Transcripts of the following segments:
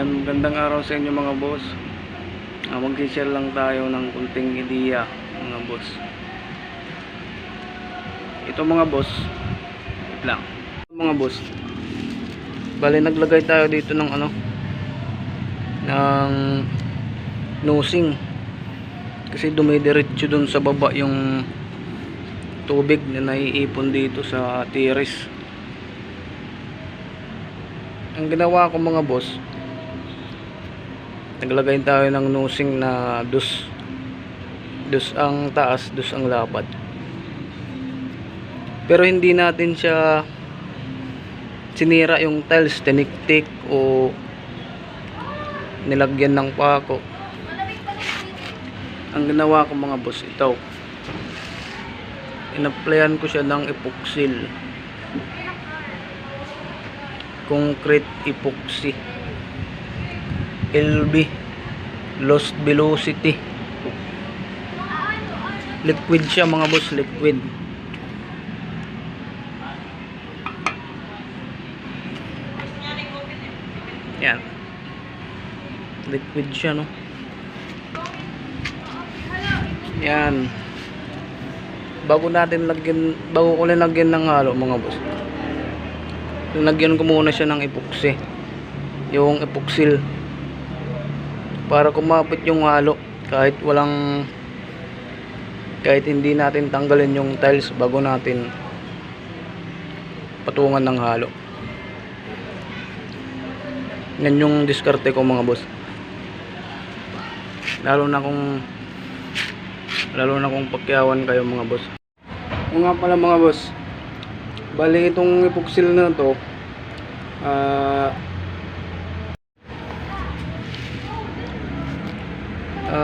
Yan, magandang araw sa inyo mga boss. Mag-share lang tayo ng kunting ideya mga boss. Ito mga boss, wait lang. Mga boss, bali naglagay tayo dito ng ng nosing. Kasi dumidiretso dun sa baba yung tubig na naiipon dito sa tiris. Ang ginawa ko mga boss, naglagay tayo ng nosing na dus ang taas, dus ang lapad. Pero hindi natin siya sinira yung tiles, tiniktik o nilagyan ng pako. Ang ginawa ko mga boss, ito, inaplayan ko siya ng epoxy, concrete epoxy, LB, lost velocity, liquid siya mga boss, liquid. Yan, liquid siya, no? Yan, bago ko lagyan ng halo mga boss, lagyan ko muna siya ng epoxy, yung epoxy, para kumapit yung halo kahit hindi natin tanggalin yung tiles bago natin patungan ng halo. Yan yung diskarte ko mga boss, lalo na kung pakyawan kayo mga boss. O nga pala mga boss, bali itong epoxy na to,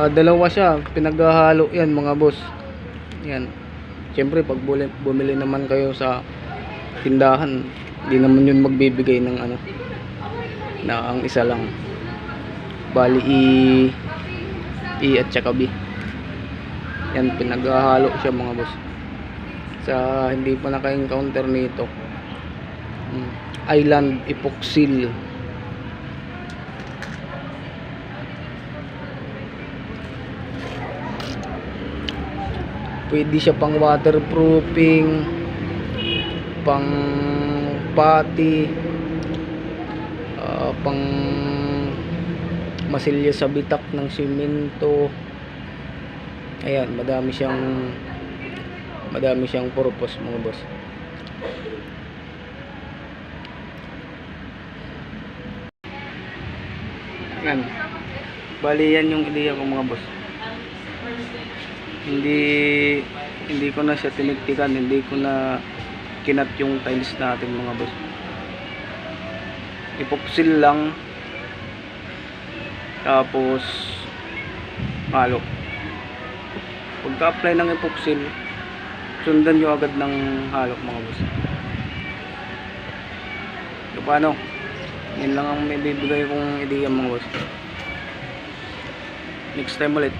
dalawa siya, pinaghahalo yan mga boss. Yan, siyempre pag bumili naman kayo sa tindahan, hindi naman yun magbibigay ng na ang isa lang. Bali E at saka B. Yan, pinaghahalo siya mga boss. Sa hindi pa naka-encounter nito, Island Epoxy. Pwede siya pang waterproofing, pang pati, pang masilya sa bitak ng simento. Ayan, madami siyang purpose mga boss. Ayan, bali yan yung ideya ko mga boss. Hindi ko na siya tiniktikan, hindi ko na kinat yung tiles natin mga boss. Epoxy lang, tapos halo. Pagka-apply ng epoxy, sundan nyo agad ng halo mga boss. So paano? Yan lang ang may bibigay kong ideya mga boss. Next time ulit.